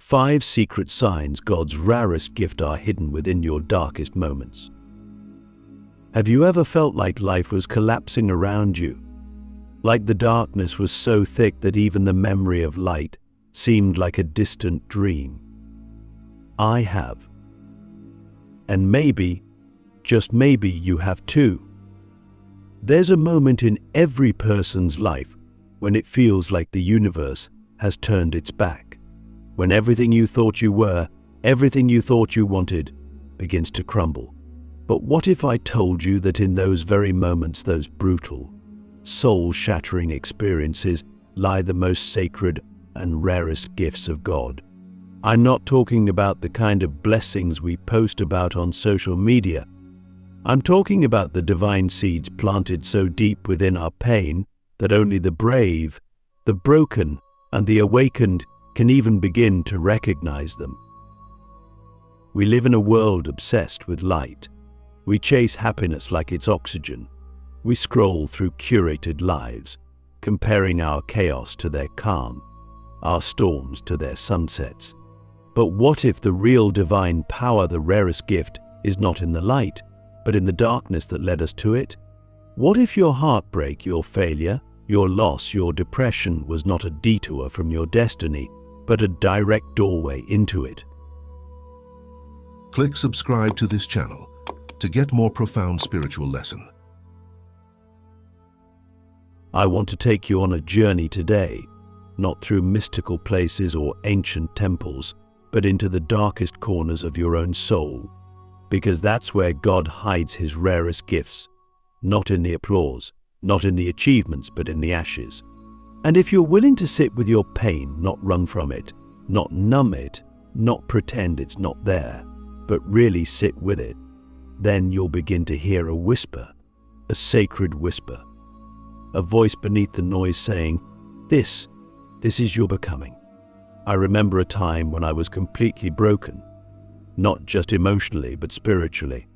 5 secret signs God's rarest gift are hidden within your darkest moments. Have you ever felt like life was collapsing around you? Like the darkness was so thick that even the memory of light seemed like a distant dream? I have. And maybe, just maybe, you have too. There's a moment in every person's life when it feels like the universe has turned its back. When everything you thought you were, everything you thought you wanted, begins to crumble. But what if I told you that in those very moments, those brutal, soul-shattering experiences, lie the most sacred and rarest gifts of God? I'm not talking about the kind of blessings we post about on social media. I'm talking about the divine seeds planted so deep within our pain that only the brave, the broken, and the awakened can even begin to recognize them. We live in a world obsessed with light. We chase happiness like it's oxygen. We scroll through curated lives, comparing our chaos to their calm, our storms to their sunsets. But what if the real divine power, the rarest gift, is not in the light, but in the darkness that led us to it? What if your heartbreak, your failure, your loss, your depression was not a detour from your destiny, but a direct doorway into it? Click subscribe to this channel to get more profound spiritual lesson. I want to take you on a journey today, not through mystical places or ancient temples, but into the darkest corners of your own soul, because that's where God hides his rarest gifts, not in the applause, not in the achievements, but in the ashes. And if you're willing to sit with your pain, not run from it, not numb it, not pretend it's not there, but really sit with it, then you'll begin to hear a whisper, a sacred whisper, a voice beneath the noise saying, this is your becoming. I remember a time when I was completely broken, not just emotionally, but spiritually.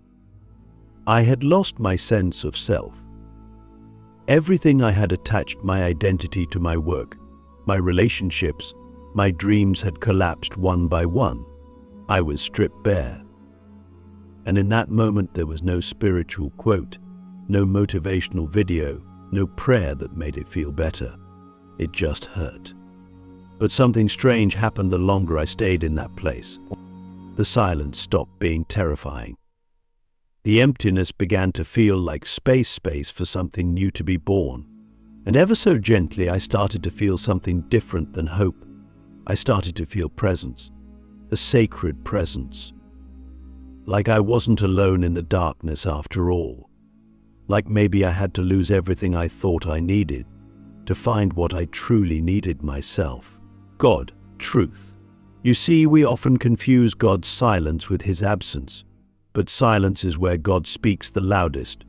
I had lost my sense of self. Everything I had attached my identity to, my work, my relationships, my dreams, had collapsed one by one. I was stripped bare. And in that moment there was no spiritual quote, no motivational video, no prayer that made it feel better. It just hurt. But something strange happened the longer I stayed in that place. The silence stopped being terrifying. The emptiness began to feel like space for something new to be born. And ever so gently I started to feel something different than hope. I started to feel presence, a sacred presence. Like I wasn't alone in the darkness after all. Like maybe I had to lose everything I thought I needed to find what I truly needed, myself. God, truth. You see, we often confuse God's silence with his absence, but silence is where God speaks the loudest.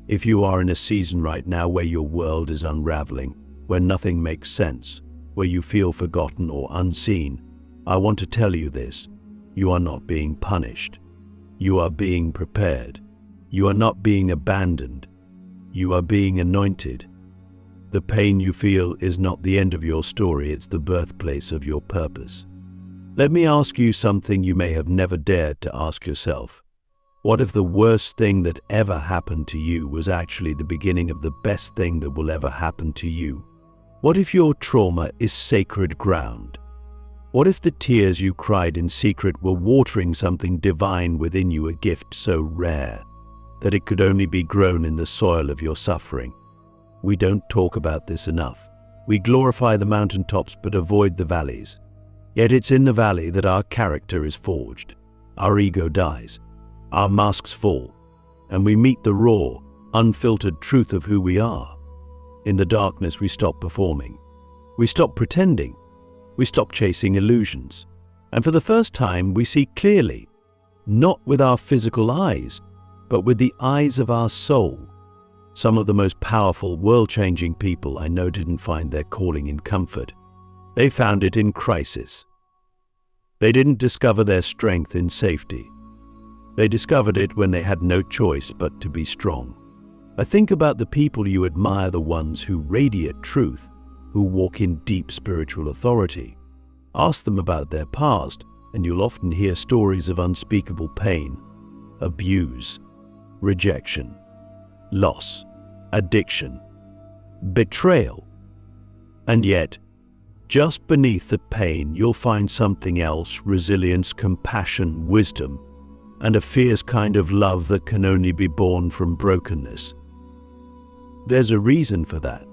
If you are in a season right now where your world is unraveling, where nothing makes sense, where you feel forgotten or unseen, I want to tell you this: you are not being punished. You are being prepared. You are not being abandoned. You are being anointed. The pain you feel is not the end of your story, it's the birthplace of your purpose. Let me ask you something you may have never dared to ask yourself. What if the worst thing that ever happened to you was actually the beginning of the best thing that will ever happen to you? What if your trauma is sacred ground? What if the tears you cried in secret were watering something divine within you, a gift so rare that it could only be grown in the soil of your suffering? We don't talk about this enough. We glorify the mountaintops but avoid the valleys. Yet it's in the valley that our character is forged. Our ego dies. Our masks fall. And we meet the raw, unfiltered truth of who we are. In the darkness, we stop performing. We stop pretending. We stop chasing illusions. And for the first time, we see clearly, not with our physical eyes, but with the eyes of our soul. Some of the most powerful, world-changing people I know didn't find their calling in comfort. They found it in crisis. They didn't discover their strength in safety. They discovered it when they had no choice but to be strong. I think about the people you admire, the ones who radiate truth, who walk in deep spiritual authority. Ask them about their past, and you'll often hear stories of unspeakable pain, abuse, rejection, loss, addiction, betrayal. And yet, just beneath the pain, you'll find something else: resilience, compassion, wisdom, and a fierce kind of love that can only be born from brokenness. There's a reason for that.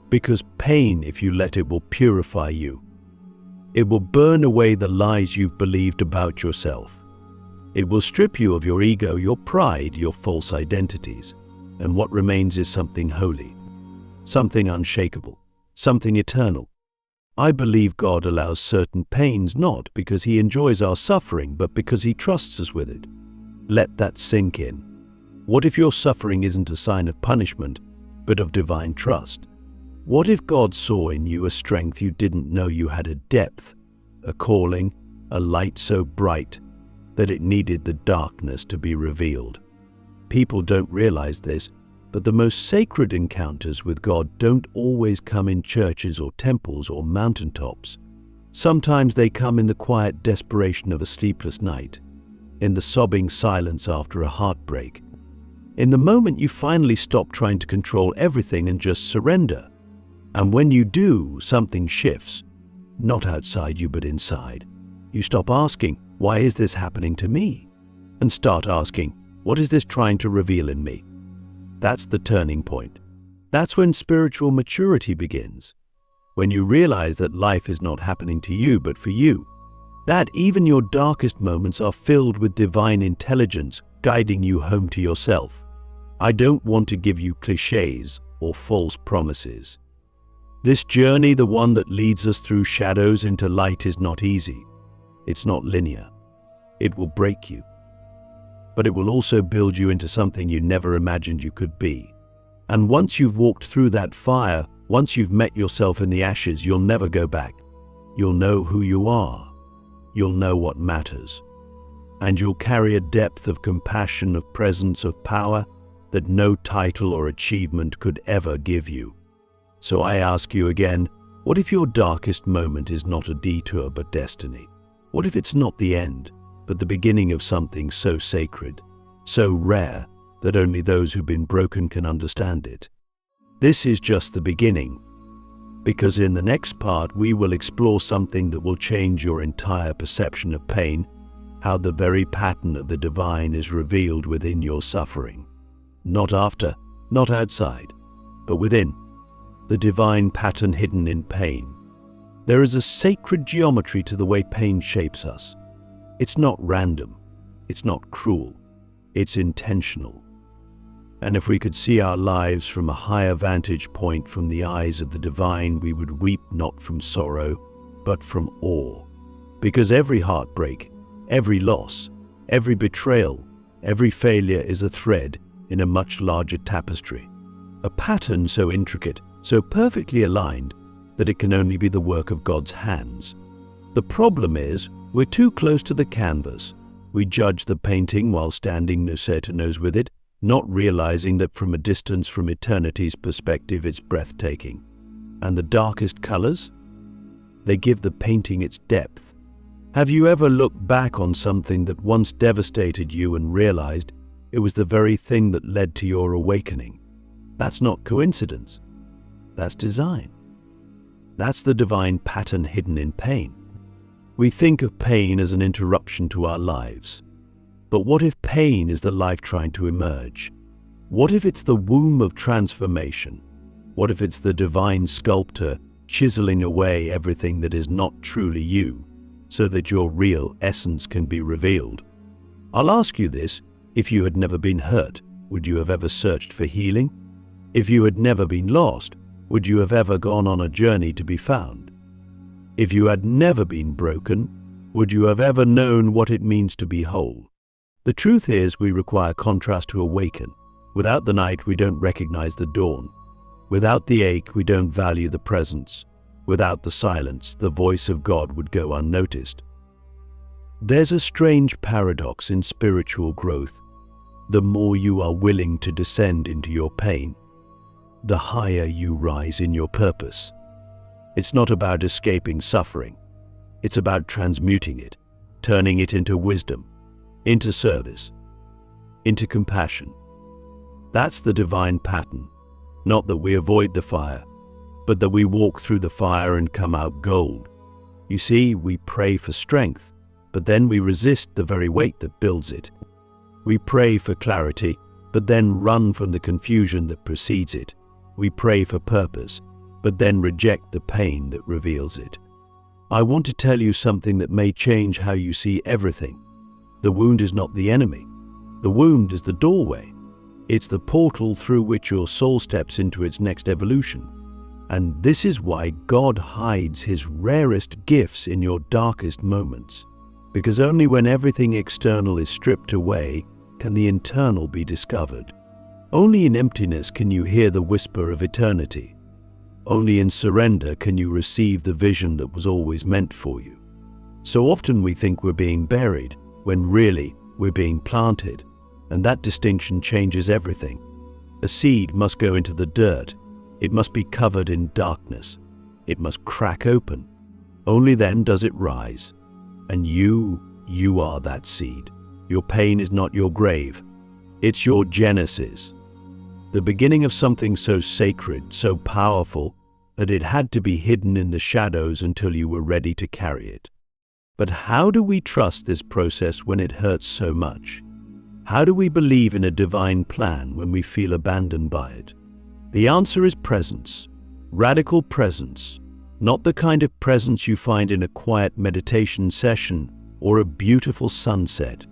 Because pain, if you let it, will purify you. It will burn away the lies you've believed about yourself. It will strip you of your ego, your pride, your false identities. And what remains is something holy, something unshakable, something eternal. I believe God allows certain pains not because He enjoys our suffering, but because He trusts us with it. Let that sink in. What if your suffering isn't a sign of punishment, but of divine trust? What if God saw in you a strength you didn't know you had, a depth, a calling, a light so bright that it needed the darkness to be revealed? People don't realize this, but the most sacred encounters with God don't always come in churches or temples or mountaintops. Sometimes they come in the quiet desperation of a sleepless night, in the sobbing silence after a heartbreak, in the moment you finally stop trying to control everything and just surrender. And when you do, something shifts, not outside you but inside. You stop asking, "Why is this happening to me?" and start asking, "What is this trying to reveal in me?" That's the turning point. That's when spiritual maturity begins. When you realize that life is not happening to you but for you. That even your darkest moments are filled with divine intelligence guiding you home to yourself. I don't want to give you cliches or false promises. This journey, the one that leads us through shadows into light, is not easy. It's not linear. It will break you. But it will also build you into something you never imagined you could be. And once you've walked through that fire, once you've met yourself in the ashes, you'll never go back. You'll know who you are. You'll know what matters. And you'll carry a depth of compassion, of presence, of power that no title or achievement could ever give you. So I ask you again, what if your darkest moment is not a detour but destiny? What if it's not the end, but the beginning of something so sacred, so rare, that only those who've been broken can understand it? This is just the beginning, because in the next part we will explore something that will change your entire perception of pain, how the very pattern of the divine is revealed within your suffering. Not after, not outside, but within. The divine pattern hidden in pain. There is a sacred geometry to the way pain shapes us. It's not random. It's not cruel. It's intentional. And if we could see our lives from a higher vantage point, from the eyes of the divine, we would weep not from sorrow, but from awe. Because every heartbreak, every loss, every betrayal, every failure is a thread in a much larger tapestry. A pattern so intricate, so perfectly aligned, that it can only be the work of God's hands. The problem is, we're too close to the canvas. We judge the painting while standing nose to nose with it, not realizing that from a distance, from eternity's perspective, it's breathtaking. And the darkest colors? They give the painting its depth. Have you ever looked back on something that once devastated you and realized it was the very thing that led to your awakening? That's not coincidence. That's design. That's the divine pattern hidden in pain. We think of pain as an interruption to our lives. But what if pain is the life trying to emerge? What if it's the womb of transformation? What if it's the divine sculptor chiseling away everything that is not truly you, so that your real essence can be revealed? I'll ask you this: if you had never been hurt, would you have ever searched for healing? If you had never been lost, would you have ever gone on a journey to be found? If you had never been broken, would you have ever known what it means to be whole? The truth is, we require contrast to awaken. Without the night, we don't recognize the dawn. Without the ache, we don't value the presence. Without the silence, the voice of God would go unnoticed. There's a strange paradox in spiritual growth. The more you are willing to descend into your pain, the higher you rise in your purpose. It's not about escaping suffering. It's about transmuting it, turning it into wisdom, into service, into compassion. That's the divine pattern. Not that we avoid the fire, but that we walk through the fire and come out gold. You see, we pray for strength, but then we resist the very weight that builds it. We pray for clarity, but then run from the confusion that precedes it. We pray for purpose, but then reject the pain that reveals it. I want to tell you something that may change how you see everything. The wound is not the enemy. The wound is the doorway. It's the portal through which your soul steps into its next evolution. And this is why God hides His rarest gifts in your darkest moments. Because only when everything external is stripped away can the internal be discovered. Only in emptiness can you hear the whisper of eternity. Only in surrender can you receive the vision that was always meant for you. So often we think we're being buried, when really we're being planted. And that distinction changes everything. A seed must go into the dirt. It must be covered in darkness. It must crack open. Only then does it rise. And you are that seed. Your pain is not your grave. It's your genesis. The beginning of something so sacred, so powerful, that it had to be hidden in the shadows until you were ready to carry it. But how do we trust this process when it hurts so much? How do we believe in a divine plan when we feel abandoned by it? The answer is presence, radical presence, not the kind of presence you find in a quiet meditation session or a beautiful sunset.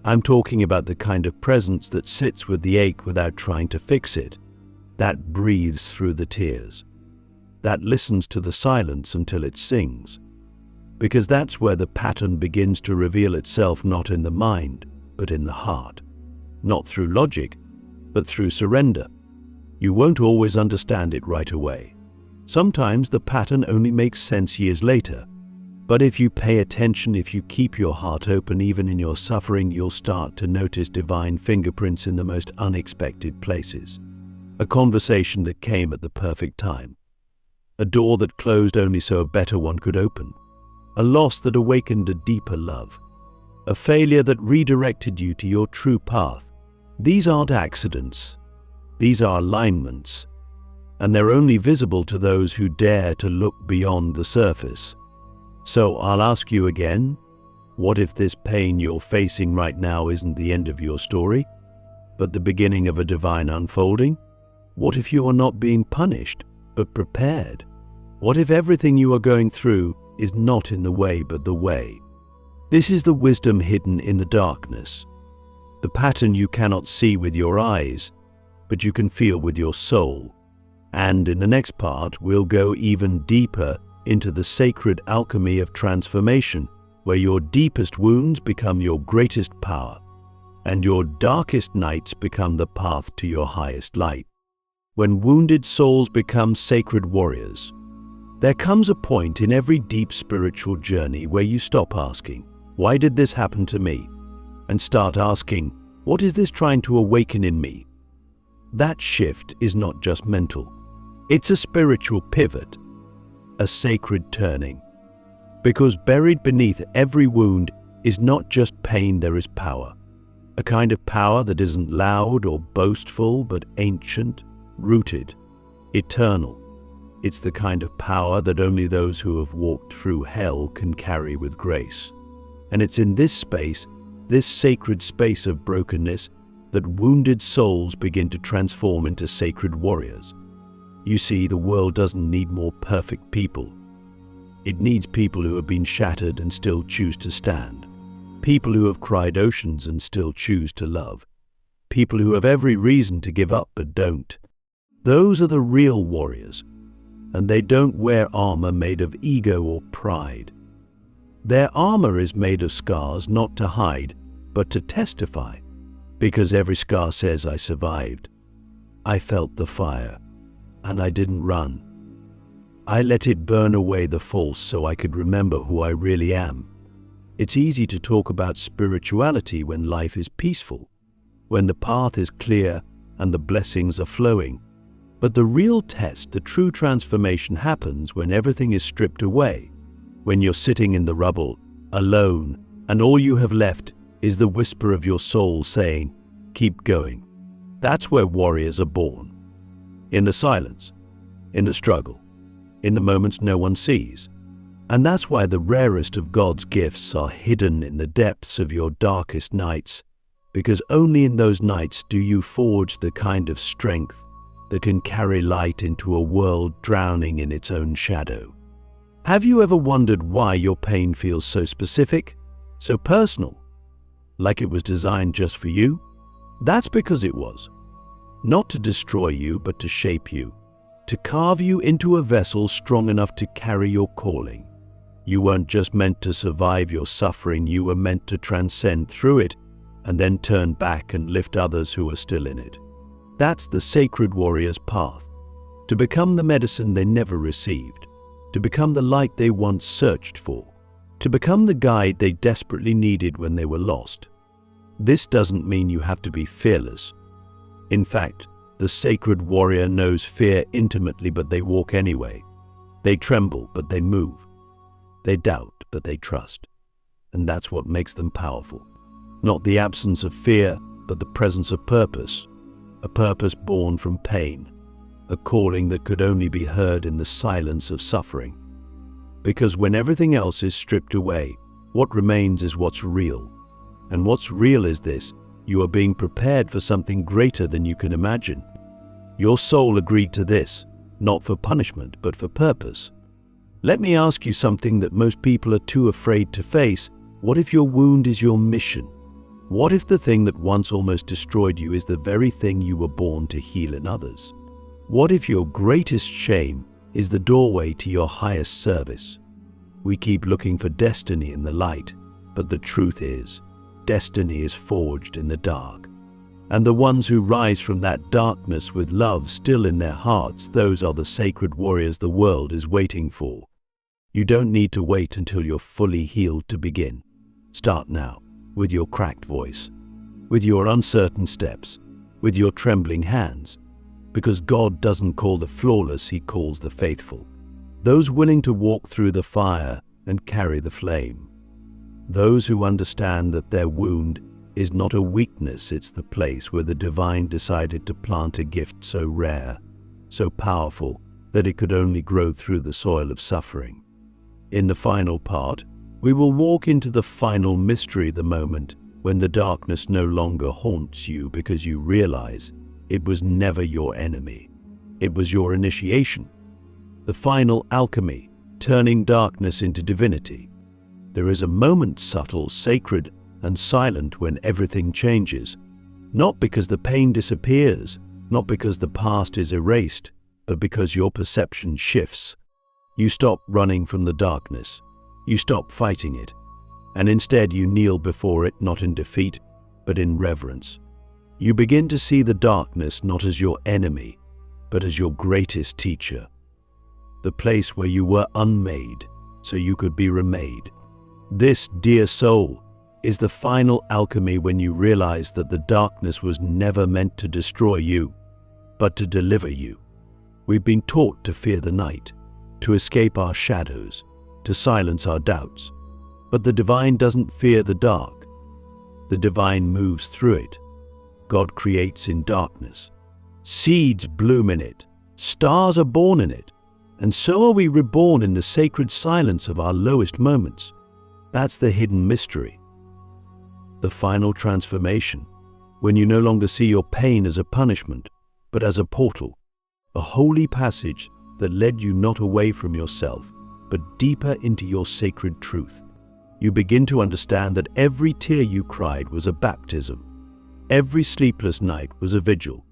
I'm talking about the kind of presence that sits with the ache without trying to fix it, that breathes through the tears, that listens to the silence until it sings. Because that's where the pattern begins to reveal itself, not in the mind, but in the heart. Not through logic, but through surrender. You won't always understand it right away. Sometimes the pattern only makes sense years later. But if you pay attention, if you keep your heart open even in your suffering, you'll start to notice divine fingerprints in the most unexpected places. A conversation that came at the perfect time. A door that closed only so a better one could open. A loss that awakened a deeper love. A failure that redirected you to your true path. These aren't accidents. These are alignments. And they're only visible to those who dare to look beyond the surface. So I'll ask you again, what if this pain you're facing right now isn't the end of your story, but the beginning of a divine unfolding? What if you are not being punished, but prepared? What if everything you are going through is not in the way, but the way? This is the wisdom hidden in the darkness, the pattern you cannot see with your eyes, but you can feel with your soul. And in the next part, we'll go even deeper into the sacred alchemy of transformation, where your deepest wounds become your greatest power, and your darkest nights become the path to your highest light. When wounded souls become sacred warriors, there comes a point in every deep spiritual journey where you stop asking, "Why did this happen to me?" and start asking, "What is this trying to awaken in me?" That shift is not just mental. It's a spiritual pivot, a sacred turning. Because buried beneath every wound is not just pain, there is power. A kind of power that isn't loud or boastful, but ancient, rooted, eternal. It's the kind of power that only those who have walked through hell can carry with grace. And it's in this space, this sacred space of brokenness, that wounded souls begin to transform into sacred warriors. You see, the world doesn't need more perfect people. It needs people who have been shattered and still choose to stand. People who have cried oceans and still choose to love. People who have every reason to give up but don't. Those are the real warriors. And they don't wear armor made of ego or pride. Their armor is made of scars, not to hide, but to testify. Because every scar says, "I survived. I felt the fire. And I didn't run. I let it burn away the false so I could remember who I really am." It's easy to talk about spirituality when life is peaceful, when the path is clear and the blessings are flowing. But the real test, the true transformation happens when everything is stripped away, when you're sitting in the rubble, alone, and all you have left is the whisper of your soul saying, "Keep going." That's where warriors are born. In the silence, in the struggle, in the moments no one sees. And that's why the rarest of God's gifts are hidden in the depths of your darkest nights, because only in those nights do you forge the kind of strength that can carry light into a world drowning in its own shadow. Have you ever wondered why your pain feels so specific, so personal, like it was designed just for you? That's because it was. Not to destroy you, but to shape you, to carve you into a vessel strong enough to carry your calling. You weren't just meant to survive your suffering, you were meant to transcend through it and then turn back and lift others who are still in it. That's the sacred warrior's path, to become the medicine they never received, to become the light they once searched for, to become the guide they desperately needed when they were lost. This doesn't mean you have to be fearless. In fact, the sacred warrior knows fear intimately, but they walk anyway. They tremble, but they move. They doubt, but they trust. And that's what makes them powerful. Not the absence of fear, but the presence of purpose. A purpose born from pain. A calling that could only be heard in the silence of suffering. Because when everything else is stripped away, what remains is what's real. And what's real is this: you are being prepared for something greater than you can imagine. Your soul agreed to this, not for punishment, but for purpose. Let me ask you something that most people are too afraid to face. What if your wound is your mission? What if the thing that once almost destroyed you is the very thing you were born to heal in others? What if your greatest shame is the doorway to your highest service? We keep looking for destiny in the light, but the truth is, destiny is forged in the dark. And the ones who rise from that darkness with love still in their hearts, those are the sacred warriors the world is waiting for. You don't need to wait until you're fully healed to begin. Start now, with your cracked voice, with your uncertain steps, with your trembling hands. Because God doesn't call the flawless, He calls the faithful. Those willing to walk through the fire and carry the flame. Those who understand that their wound is not a weakness, it's the place where the divine decided to plant a gift so rare, so powerful, that it could only grow through the soil of suffering. In the final part, we will walk into the final mystery, the moment when the darkness no longer haunts you because you realize it was never your enemy. It was your initiation. The final alchemy, turning darkness into divinity. There is a moment subtle, sacred, and silent when everything changes. Not because the pain disappears, not because the past is erased, but because your perception shifts. You stop running from the darkness. You stop fighting it. And instead you kneel before it, not in defeat, but in reverence. You begin to see the darkness not as your enemy, but as your greatest teacher. The place where you were unmade, so you could be remade. This, dear soul, is the final alchemy, when you realize that the darkness was never meant to destroy you, but to deliver you. We've been taught to fear the night, to escape our shadows, to silence our doubts. But the divine doesn't fear the dark. The divine moves through it. God creates in darkness. Seeds bloom in it. Stars are born in it. And so are we reborn in the sacred silence of our lowest moments. That's the hidden mystery. The final transformation, when you no longer see your pain as a punishment, but as a portal, a holy passage that led you not away from yourself, but deeper into your sacred truth. You begin to understand that every tear you cried was a baptism. Every sleepless night was a vigil.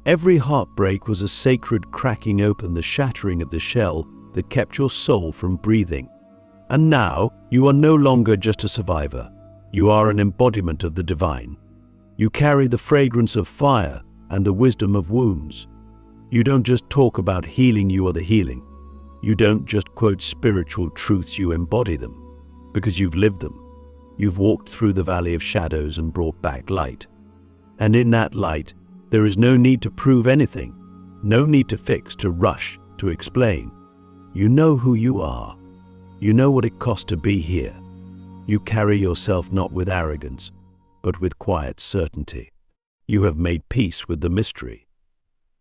Every heartbreak was a sacred cracking open, the shattering of the shell that kept your soul from breathing. And now, you are no longer just a survivor. You are an embodiment of the divine. You carry the fragrance of fire and the wisdom of wounds. You don't just talk about healing, you are the healing. You don't just quote spiritual truths, you embody them. Because you've lived them. You've walked through the valley of shadows and brought back light. And in that light, there is no need to prove anything, no need to fix, to rush, to explain. You know who you are. You know what it costs to be here. You carry yourself not with arrogance, but with quiet certainty. You have made peace with the mystery.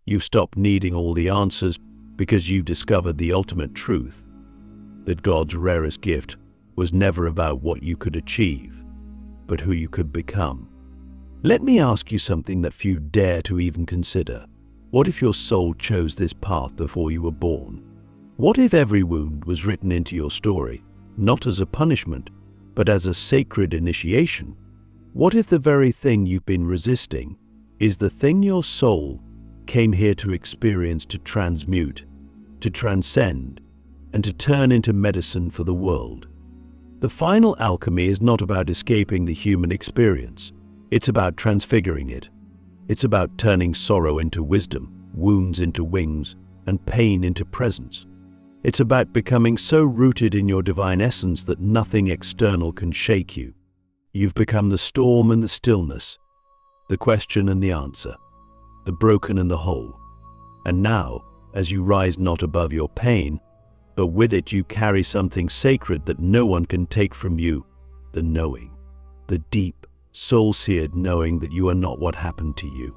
You've stopped needing all the answers because you've discovered the ultimate truth, that God's rarest gift was never about what you could achieve, but who you could become. Let me ask you something that few dare to even consider. What if your soul chose this path before you were born? What if every wound was written into your story, not as a punishment, but as a sacred initiation? What if the very thing you've been resisting is the thing your soul came here to experience, to transmute, to transcend, and to turn into medicine for the world? The final alchemy is not about escaping the human experience. It's about transfiguring it. It's about turning sorrow into wisdom, wounds into wings, and pain into presence. It's about becoming so rooted in your divine essence that nothing external can shake you. You've become the storm and the stillness, the question and the answer, the broken and the whole. And now, as you rise not above your pain, but with it you carry something sacred that no one can take from you, the knowing, the deep, soul-seared knowing that you are not what happened to you.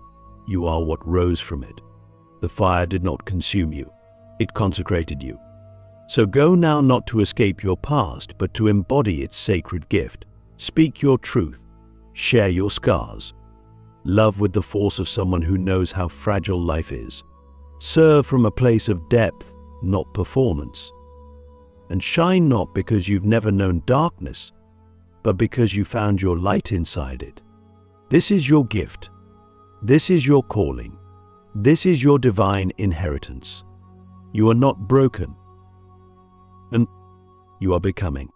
You are what rose from it. The fire did not consume you. It consecrated you. So go now not to escape your past, but to embody its sacred gift. Speak your truth. Share your scars. Love with the force of someone who knows how fragile life is. Serve from a place of depth, not performance. And shine not because you've never known darkness, but because you found your light inside it. This is your gift. This is your calling. This is your divine inheritance. You are not broken, and you are becoming.